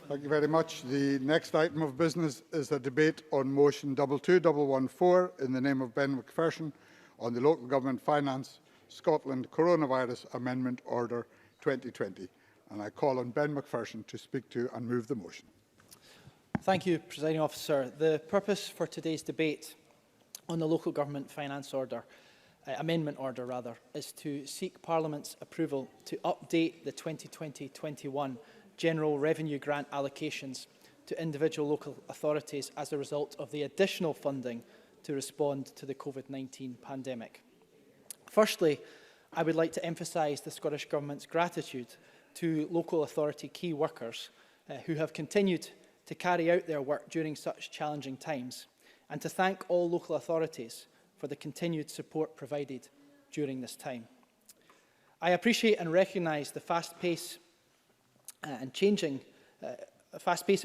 Thank you very much. The next item of business is a debate on motion 22114 in the name of Ben McPherson on the Local Government Finance Scotland Coronavirus Amendment Order 2020. And I call on Ben McPherson to speak to and move the motion. Thank you, Presiding Officer. The purpose for today's debate on the Local Government Finance Order, Amendment Order rather, is to seek Parliament's approval to update the 2020-21 General Revenue Grant allocations to individual local authorities as a result of the additional funding to respond to the COVID-19 pandemic. Firstly, I would like to emphasise the Scottish Government's gratitude to local authority key workers who have continued to carry out their work during such challenging times, and to thank all local authorities for the continued support provided during this time. I appreciate and recognise the fast pace of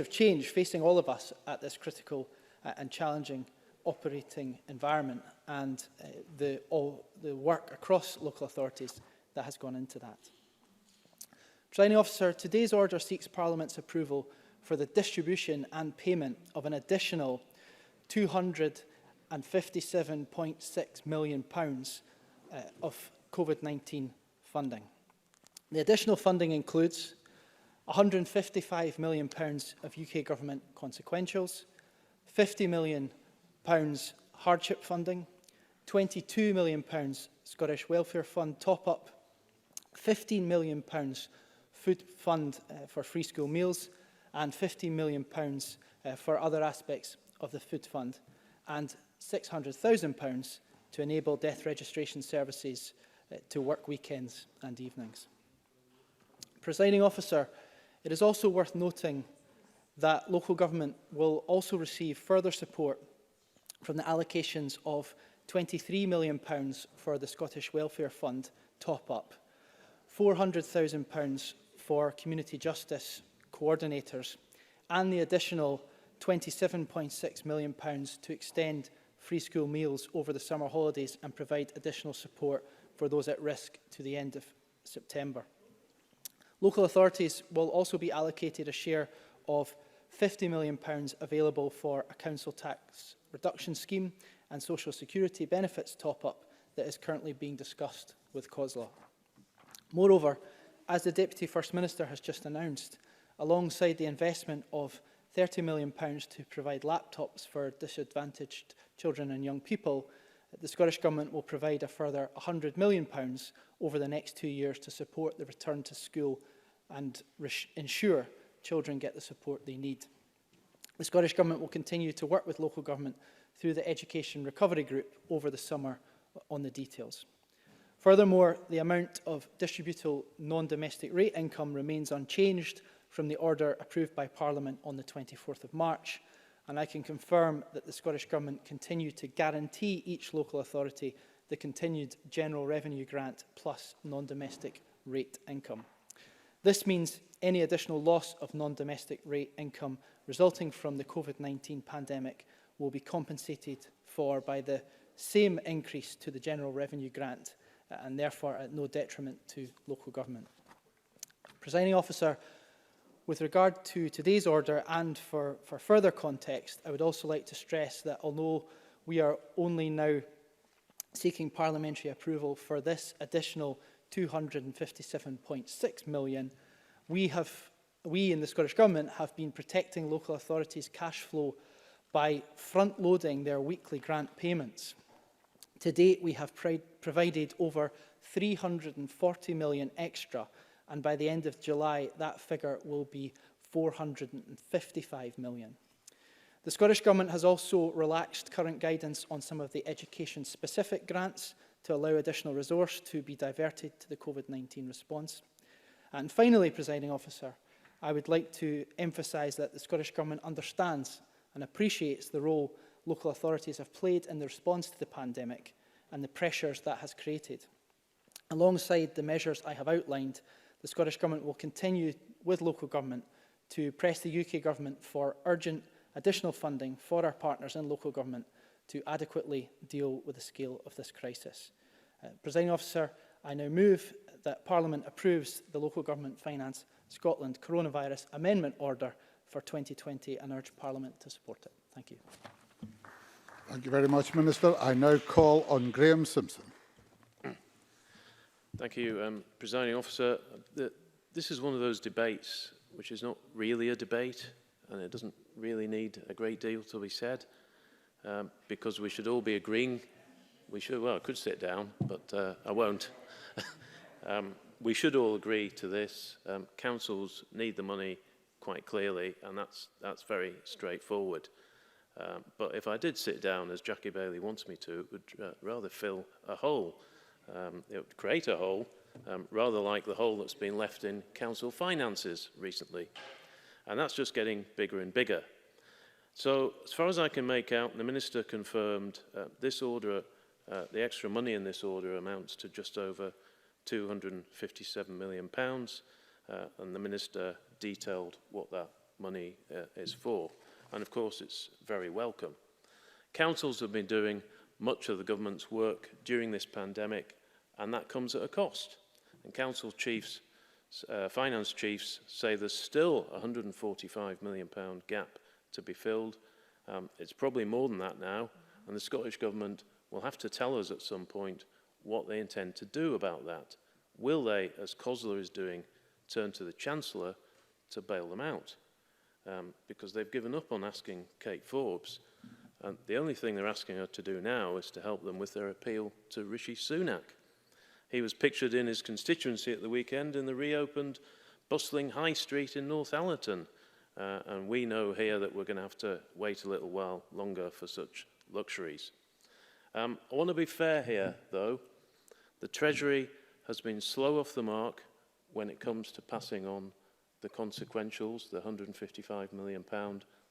change facing all of us at this critical and challenging operating environment, and all the work across local authorities that has gone into that. Presiding Officer, today's order seeks Parliament's approval for the distribution and payment of an additional £257.6 million of COVID-19 funding. The additional funding includes £155 million of UK Government consequentials, £50 million hardship funding, £22 million Scottish Welfare Fund top-up, £15 million food fund for free school meals, and £15 million for other aspects of the food fund, and £600,000 to enable death registration services to work weekends and evenings. Presiding Officer, it is also worth noting that local government will also receive further support from the allocations of £23 million for the Scottish Welfare Fund top-up, £400,000 for community justice coordinators, and the additional £27.6 million to extend free school meals over the summer holidays and provide additional support for those at risk to the end of September. Local authorities will also be allocated a share of £50 million available for a council tax reduction scheme and social security benefits top-up that is currently being discussed with COSLA. Moreover, as the Deputy First Minister has just announced, alongside the investment of £30 million to provide laptops for disadvantaged children and young people, the Scottish Government will provide a further £100 million over the next 2 years to support the return to school and ensure children get the support they need. The Scottish Government will continue to work with local government through the Education Recovery Group over the summer on the details. Furthermore, the amount of distributable non-domestic rate income remains unchanged from the order approved by Parliament on the 24th of March, and I can confirm that the Scottish Government continue to guarantee each local authority the continued general revenue grant plus non-domestic rate income. This means any additional loss of non-domestic rate income resulting from the COVID-19 pandemic will be compensated for by the same increase to the general revenue grant, and therefore at no detriment to local government. Presiding Officer, with regard to today's order and for further context, I would also like to stress that although we are only now seeking parliamentary approval for this additional £257.6 million, we in the Scottish Government have been protecting local authorities' cash flow by front-loading their weekly grant payments. To date, we have provided over £340 million extra, and by the end of July, that figure will be £455 million. The Scottish Government has also relaxed current guidance on some of the education-specific grants to allow additional resource to be diverted to the COVID-19 response. And finally, Presiding Officer, I would like to emphasise that the Scottish Government understands and appreciates the role local authorities have played in the response to the pandemic and the pressures that has created. Alongside the measures I have outlined, the Scottish Government will continue with local government to press the UK Government for urgent additional funding for our partners in local government to adequately deal with the scale of this crisis. Presiding Officer, I now move that Parliament approves the Local Government Finance Scotland Coronavirus Amendment Order for 2020 and urge Parliament to support it. Thank you. Thank you very much, Minister. I now call on Graham Simpson. Thank you, Presiding Officer. This is one of those debates which is not really a debate, and it doesn't really need a great deal to be said, because we should all be agreeing. Well, I could sit down, but I won't. We should all agree to this. Councils need the money quite clearly, and that's very straightforward. But if I did sit down, as Jackie Bailey wants me to, it would rather fill a hole. It would create a hole, rather like the hole that's been left in council finances recently. And that's just getting bigger and bigger. So, as far as I can make out, the Minister confirmed this order, the extra money in this order amounts to just over £257 million, and the Minister detailed what that money is for. And of course, it's very welcome. Councils have been doing much of the government's work during this pandemic, and that comes at a cost. And council chiefs, finance chiefs, say there's still a £145 million gap to be filled. It's probably more than that now, and the Scottish Government will have to tell us at some point what they intend to do about that. Will they, as COSLA is doing, turn to the Chancellor to bail them out? Because they've given up on asking Kate Forbes, and the only thing they're asking her to do now is to help them with their appeal to Rishi Sunak. He was pictured in his constituency at the weekend in the reopened, bustling High Street in Northallerton, and we know here that we're going to have to wait a little while longer for such luxuries. I want to be fair here, though. The Treasury has been slow off the mark when it comes to passing on the consequentials, the £155 million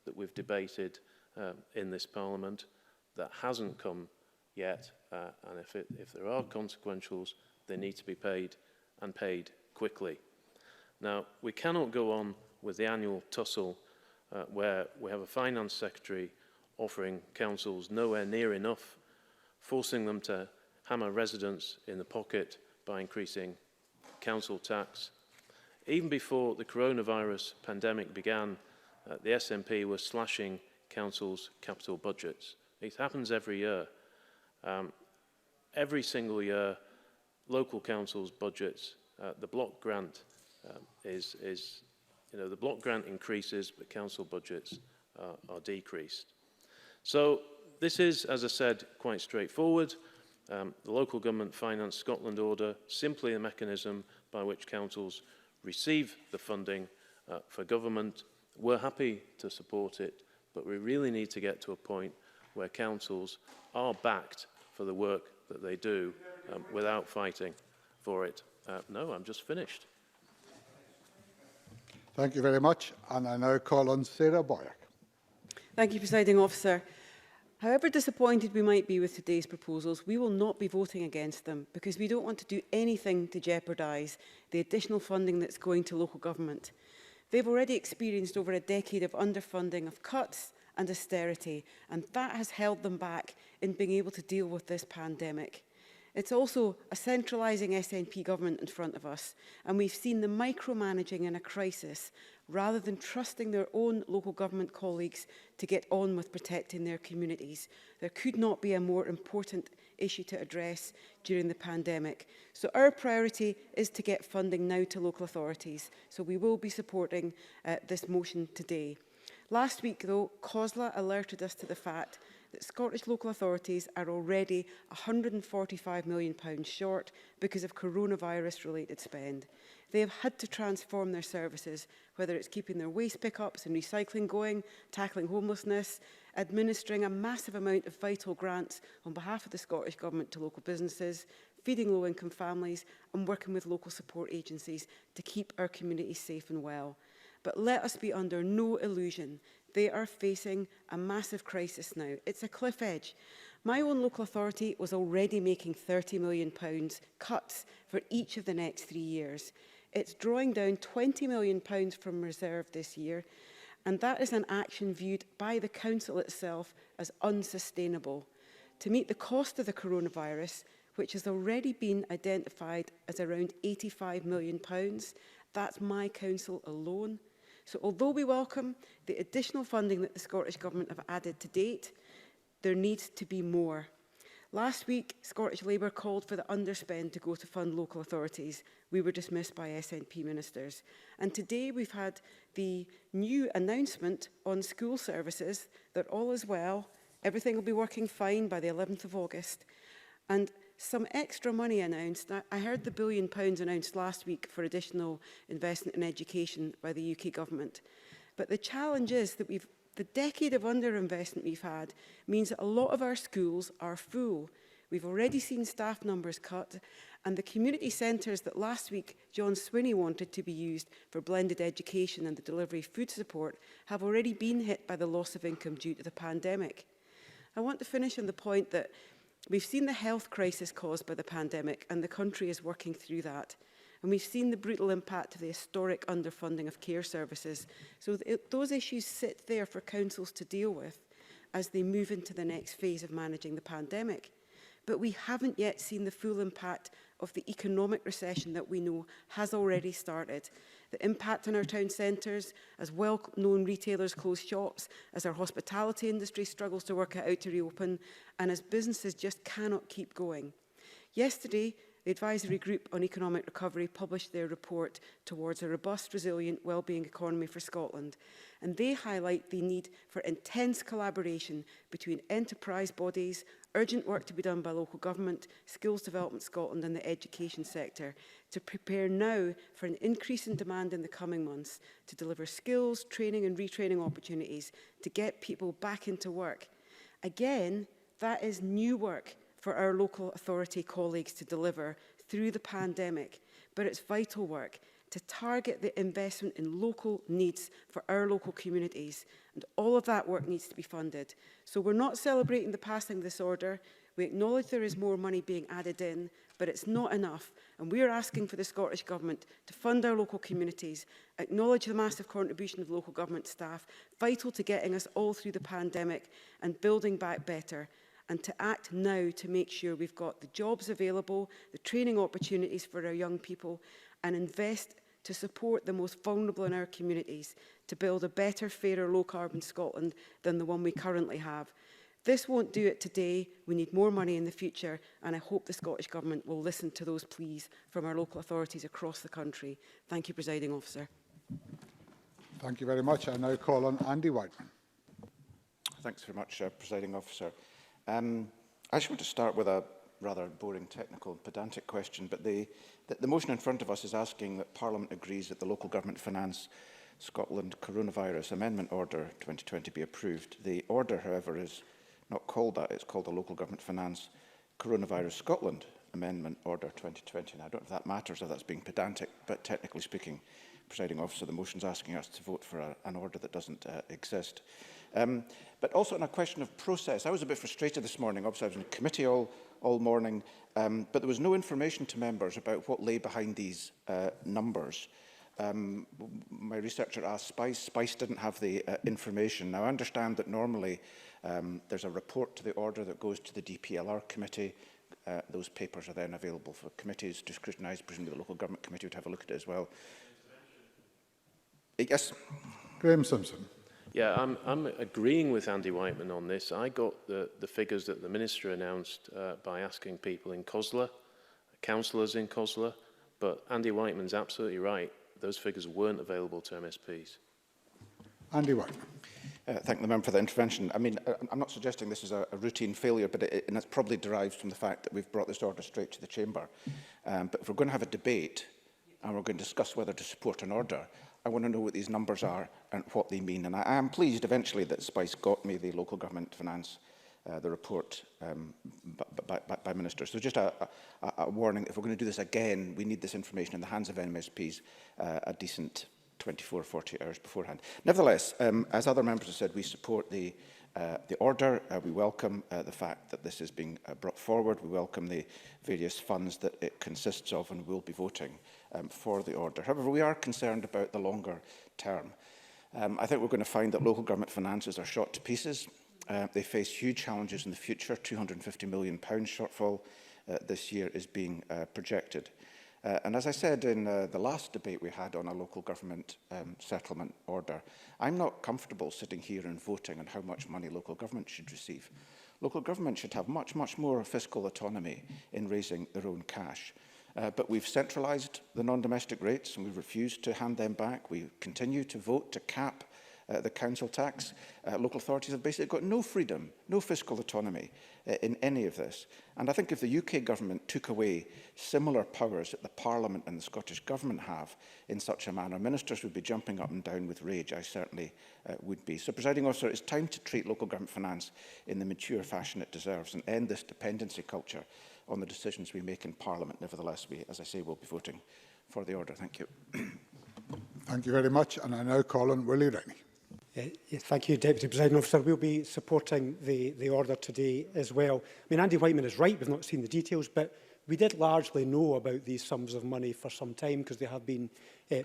that we've debated in this Parliament. That hasn't come yet, and if there are consequentials, they need to be paid, and paid quickly. Now, we cannot go on with the annual tussle where we have a Finance Secretary offering councils nowhere near enough, forcing them to hammer residents in the pocket by increasing council tax. Even before the coronavirus pandemic began, the SNP was slashing councils' capital budgets. It happens every year. Every single year, local councils' budgets, the block grant the block grant increases, but council budgets are decreased. So this is, as I said, quite straightforward. The Local Government Finance Scotland order, simply a mechanism by which councils receive the funding for government. We're happy to support it, but we really need to get to a point where councils are backed for the work that they do without fighting for it. No, I'm just finished. Thank you very much. And I now call on Sarah Boyack. Thank you, Presiding Officer. However disappointed we might be with today's proposals, we will not be voting against them because we don't want to do anything to jeopardise the additional funding that's going to local government. They've already experienced over a decade of underfunding, of cuts and austerity, and that has held them back in being able to deal with this pandemic. It's also a centralising SNP government in front of us, and we've seen them micromanaging in a crisis rather than trusting their own local government colleagues to get on with protecting their communities. There could not be a more important issue to address during the pandemic. So our priority is to get funding now to local authorities. So we will be supporting this motion today. Last week, though, COSLA alerted us to the fact that Scottish local authorities are already £145 million short because of coronavirus-related spend. They have had to transform their services, whether it's keeping their waste pickups and recycling going, tackling homelessness, administering a massive amount of vital grants on behalf of the Scottish Government to local businesses, feeding low-income families and working with local support agencies to keep our communities safe and well. But let us be under no illusion. They are facing a massive crisis now. It's a cliff edge. My own local authority was already making £30 million cuts for each of the next 3 years. It's drawing down £20 million from reserve this year, and that is an action viewed by the council itself as unsustainable. To meet the cost of the coronavirus, which has already been identified as around £85 million, that's my council alone, So although we welcome the additional funding that the Scottish Government have added to date, there needs to be more. Last week, Scottish Labour called for the underspend to go to fund local authorities. We were dismissed by SNP ministers. And today we've had the new announcement on school services that all is well, everything will be working fine by the 11th of August. And some extra money announced. I heard the £1 billion announced last week for additional investment in education by the UK government. But the challenge is that the decade of underinvestment we've had means that a lot of our schools are full. We've already seen staff numbers cut, and the community centres that last week John Swinney wanted to be used for blended education and the delivery of food support have already been hit by the loss of income due to the pandemic. I want to finish on the point that we've seen the health crisis caused by the pandemic, and the country is working through that. And we've seen the brutal impact of the historic underfunding of care services. So those issues sit there for councils to deal with as they move into the next phase of managing the pandemic. But we haven't yet seen the full impact of the economic recession that we know has already started. The impact on our town centres, as well-known retailers close shops, as our hospitality industry struggles to work out how to reopen, and as businesses just cannot keep going. Yesterday, the Advisory Group on Economic Recovery published their report towards a robust, resilient, wellbeing economy for Scotland. And they highlight the need for intense collaboration between enterprise bodies, urgent work to be done by local government, Skills Development Scotland and the education sector to prepare now for an increase in demand in the coming months to deliver skills, training and retraining opportunities to get people back into work. Again, that is new work for our local authority colleagues to deliver through the pandemic, but it's vital work to target the investment in local needs for our local communities, and all of that work needs to be funded. So we're not celebrating the passing of this order. We acknowledge there is more money being added in, but it's not enough, and we are asking for the Scottish Government to fund our local communities, acknowledge the massive contribution of local government staff, vital to getting us all through the pandemic and building back better, and to act now to make sure we've got the jobs available, the training opportunities for our young people, and invest to support the most vulnerable in our communities to build a better, fairer, low-carbon Scotland than the one we currently have. This won't do it today. We need more money in the future, and I hope the Scottish Government will listen to those pleas from our local authorities across the country. Thank you, Presiding Officer. Thank you very much. I now call on Andy Whiteman. Thanks very much, Presiding Officer. I just want to start with a rather boring technical and pedantic question, but the motion in front of us is asking that Parliament agrees that the Local Government Finance Scotland Coronavirus Amendment Order 2020 be approved. The order, however, is not called that. It's called the Local Government Finance Coronavirus Scotland Amendment Order 2020. And I don't know if that matters, if that's being pedantic, but technically speaking, Presiding Officer, the motion is asking us to vote for an order that doesn't exist. But also on a question of process, I was a bit frustrated this morning. Obviously, I was in committee all morning, but there was no information to members about what lay behind these numbers. My researcher asked Spice. Spice didn't have the information. Now, I understand that normally there's a report to the order that goes to the DPLR committee. Those papers are then available for committees to scrutinise. Presumably the local government committee would have a look at it as well. Yes. Graham Simpson. Yeah, I'm agreeing with Andy Whiteman on this. I got the figures that the Minister announced by asking people in COSLA, councillors in COSLA, but Andy Whiteman's absolutely right. Those figures weren't available to MSPs. Andy Whiteman. Thank the member for the intervention. I mean, I'm not suggesting this is a routine failure, but it probably derives from the fact that we've brought this order straight to the Chamber. But if we're going to have a debate and we're going to discuss whether to support an order, I want to know what these numbers are and what they mean. And I am pleased eventually that Spice got me the local government finance, the report by ministers. So just a warning, if we're going to do this again, we need this information in the hands of MSPs a decent 24, 40 hours beforehand. Nevertheless, as other members have said, we support the order. We welcome the fact that this is being brought forward. We welcome the various funds that it consists of, and we'll be voting for the order. However, we are concerned about the longer term. I think we're going to find that local government finances are shot to pieces. They face huge challenges in the future. £250 million shortfall this year is being projected. And as I said in the last debate we had on a local government settlement order, I'm not comfortable sitting here and voting on how much money local government should receive. Local government should have much, much more fiscal autonomy in raising their own cash. But we've centralised the non-domestic rates and we've refused to hand them back. We continue to vote to cap the council tax. Local authorities have basically got no freedom, no fiscal autonomy in any of this. And I think if the UK government took away similar powers that the Parliament and the Scottish Government have in such a manner, ministers would be jumping up and down with rage. I certainly would be. So, Presiding Officer, it's time to treat local government finance in the mature fashion it deserves and end this dependency culture on the decisions we make in Parliament. Nevertheless, we, as I say, will be voting for the order. Thank you. Thank you very much. And I now call on Willie Rennie. Yes, thank you, Deputy Presiding Officer. We'll be supporting the order today as well. I mean, Andy Whiteman is right, we've not seen the details, but we did largely know about these sums of money for some time because they have been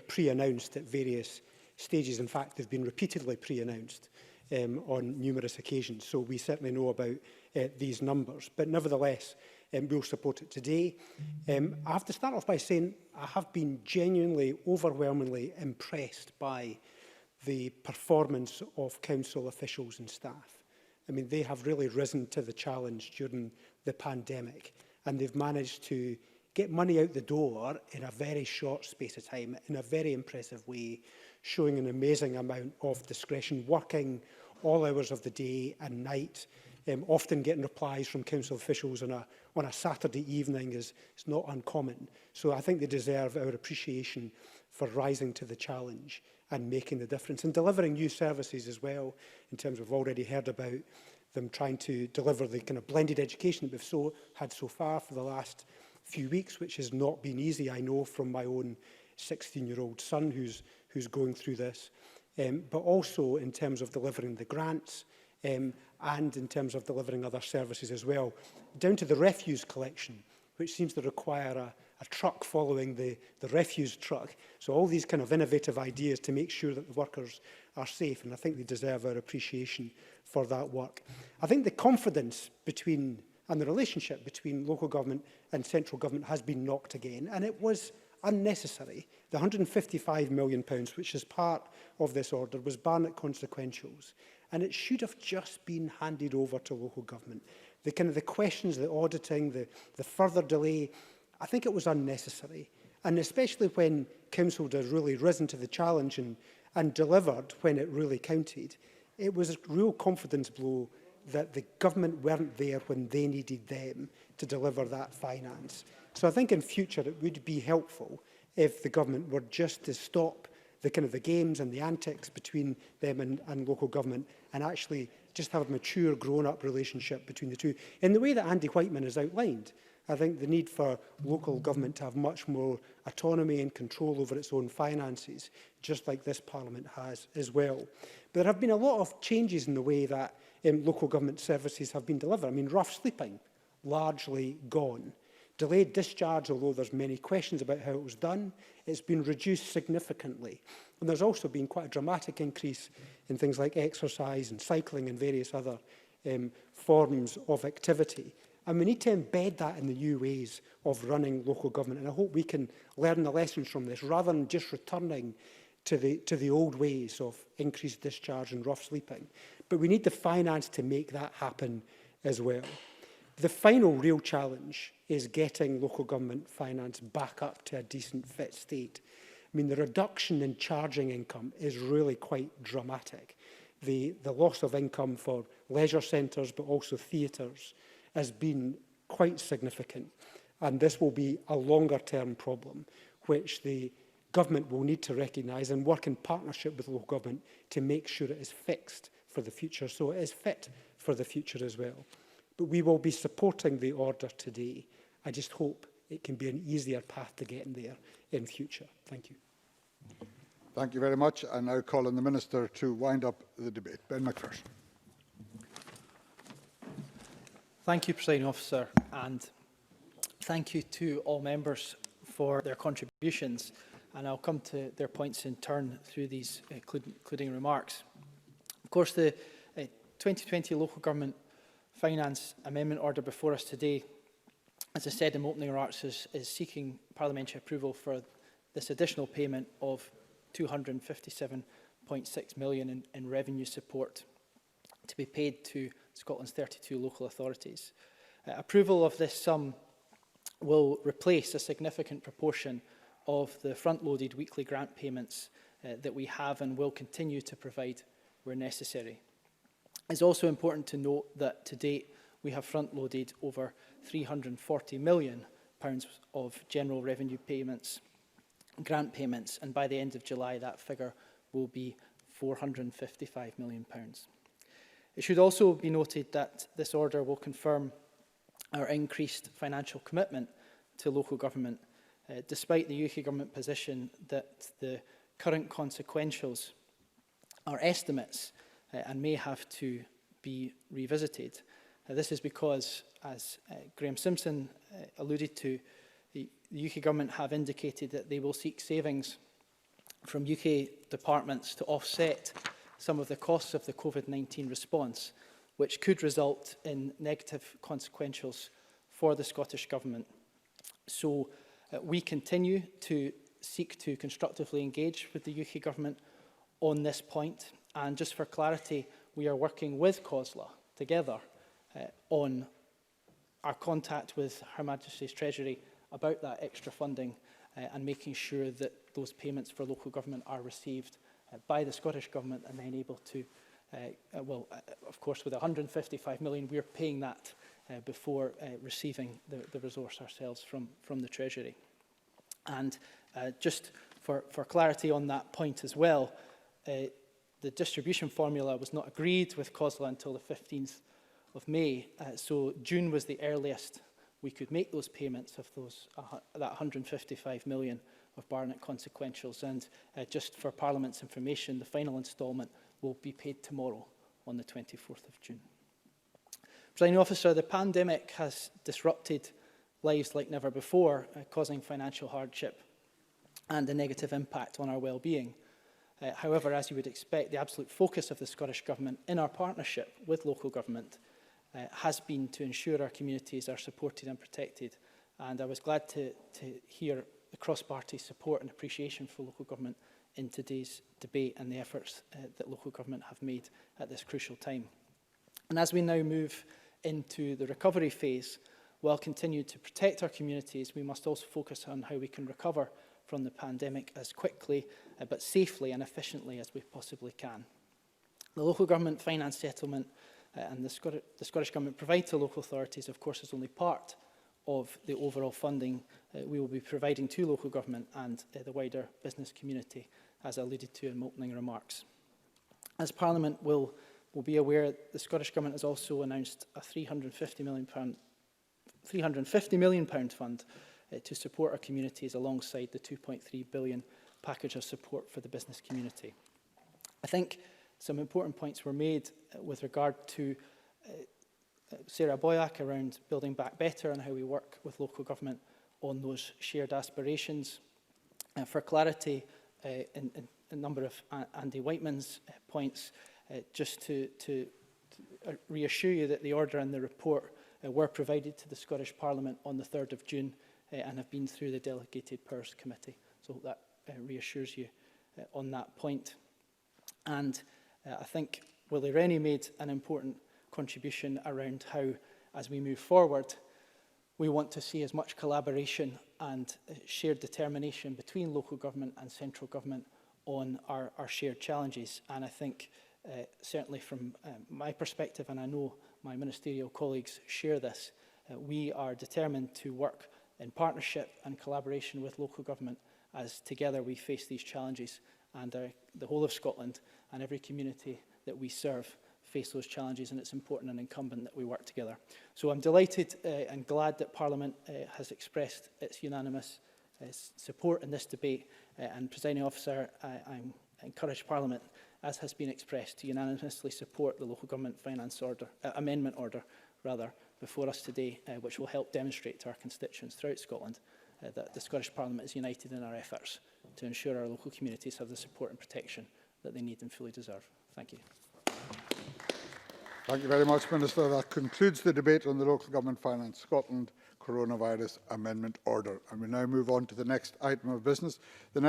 pre-announced at various stages. In fact, they've been repeatedly pre-announced on numerous occasions. So we certainly know about these numbers. But nevertheless, we'll support it today. I have to start off by saying I have been genuinely, overwhelmingly impressed by the performance of council officials and staff. I mean, they have really risen to the challenge during the pandemic, and they've managed to get money out the door in a very short space of time, in a very impressive way, showing an amazing amount of discretion, working all hours of the day and night, often getting replies from council officials on a Saturday evening is not uncommon. So I think they deserve our appreciation for rising to the challenge and making the difference and delivering new services as well, in terms of we've already heard about them trying to deliver the kind of blended education that we've had so far for the last few weeks, which has not been easy, I know, from my own 16-year-old son who's going through this, but also in terms of delivering the grants and in terms of delivering other services as well, down to the refuse collection, which seems to require a truck following the refuse truck. So all these kind of innovative ideas to make sure that the workers are safe, and I think they deserve our appreciation for that work. I think the confidence between and the relationship between local government and central government has been knocked again, and it was unnecessary. The £155 million, which is part of this order, was Barnett consequentials, and it should have just been handed over to local government. The questions, the auditing, the further delay, I think it was unnecessary. And especially when council has really risen to the challenge and delivered when it really counted, it was a real confidence blow that the government weren't there when they needed them to deliver that finance. So I think in future it would be helpful if the government were just to stop the games and the antics between them and local government and actually just have a mature, grown-up relationship between the two. In the way that Andy Whiteman has outlined, I think the need for local government to have much more autonomy and control over its own finances, just like this Parliament has as well. But there have been a lot of changes in the way that local government services have been delivered. I mean, rough sleeping, largely gone. Delayed discharge, although there's many questions about how it was done, it's been reduced significantly. And there's also been quite a dramatic increase in things like exercise and cycling and various other forms of activity. And we need to embed that in the new ways of running local government. And I hope we can learn the lessons from this, rather than just returning to the old ways of increased discharge and rough sleeping. But we need the finance to make that happen as well. The final real challenge is getting local government finance back up to a decent fit state. I mean, the reduction in charging income is really quite dramatic. The loss of income for leisure centres, but also theatres, has been quite significant. And this will be a longer-term problem, which the government will need to recognise and work in partnership with local government to make sure it is fixed for the future, so it is fit for the future as well. But we will be supporting the order today. I just hope it can be an easier path to getting there in future. Thank you. Thank you very much. I now call on the Minister to wind up the debate. Ben McPherson. Thank you, Presiding Officer, and thank you to all members for their contributions. And I'll come to their points in turn through these concluding remarks. Of course, the 2020 Local Government Finance Amendment Order before us today as I said in my opening remarks, is seeking parliamentary approval for this additional payment of £257.6 million in revenue support to be paid to Scotland's 32 local authorities. Approval of this sum will replace a significant proportion of the front-loaded weekly grant payments that we have and will continue to provide where necessary. It's also important to note that to date we have front-loaded over £340 million of general revenue payments, grant payments, and by the end of July that figure will be £455 million. It should also be noted that this order will confirm our increased financial commitment to local government, despite the UK Government position that the current consequentials are estimates and may have to be revisited. This is because, as Graham Simpson alluded to, the UK Government have indicated that they will seek savings from UK departments to offset some of the costs of the COVID-19 response, which could result in negative consequentials for the Scottish Government. So we continue to seek to constructively engage with the UK Government on this point. And just for clarity, we are working with COSLA together on our contact with Her Majesty's Treasury about that extra funding and making sure that those payments for local government are received by the Scottish Government and then able to, of course, with £155 million, we're paying that before receiving the resource ourselves from the Treasury. And just for clarity on that point as well, the distribution formula was not agreed with COSLA until the 15th of May, so June was the earliest we could make those payments of that £155 million of Barnett consequentials. And just for Parliament's information, the final instalment will be paid tomorrow on the 24th of June. Presiding Officer, the pandemic has disrupted lives like never before, causing financial hardship and a negative impact on our well-being. However, as you would expect, the absolute focus of the Scottish Government in our partnership with local government has been to ensure our communities are supported and protected. And I was glad to hear the cross-party support and appreciation for local government in today's debate and the efforts that local government have made at this crucial time. And as we now move into the recovery phase, while continuing to protect our communities, we must also focus on how we can recover from the pandemic as quickly but safely and efficiently as we possibly can. The local government finance settlement and the Scottish Government provide to local authorities, of course, is only part of the overall funding we will be providing to local government and the wider business community, as I alluded to in my opening remarks. As Parliament will be aware, the Scottish Government has also announced a £350 million fund to support our communities alongside the £2.3 billion package of support for the business community. I think some important points were made with regard to Sarah Boyack around building back better and how we work with local government on those shared aspirations. For clarity, in a number of Andy Whiteman's points, just to reassure you that the order and the report were provided to the Scottish Parliament on the 3rd of June and have been through the Delegated Powers Committee. So that reassures you on that point. And I think Willie Rennie made an important contribution around how, as we move forward, we want to see as much collaboration and shared determination between local government and central government on our shared challenges. And I think certainly from my perspective, and I know my ministerial colleagues share this, we are determined to work in partnership and collaboration with local government as together we face these challenges, and the whole of Scotland and every community that we serve face those challenges, and it's important and incumbent that we work together. So I'm delighted and glad that Parliament has expressed its unanimous support in this debate, and Presiding Officer, I encourage Parliament, as has been expressed, to unanimously support the Local Government Finance Order, Amendment Order, before us today, which will help demonstrate to our constituents throughout Scotland that the Scottish Parliament is united in our efforts to ensure our local communities have the support and protection that they need and fully deserve. Thank you. Thank you very much, Minister. That concludes the debate on the Local Government Finance Scotland Coronavirus Amendment Order. And we now move on to the next item of business. The next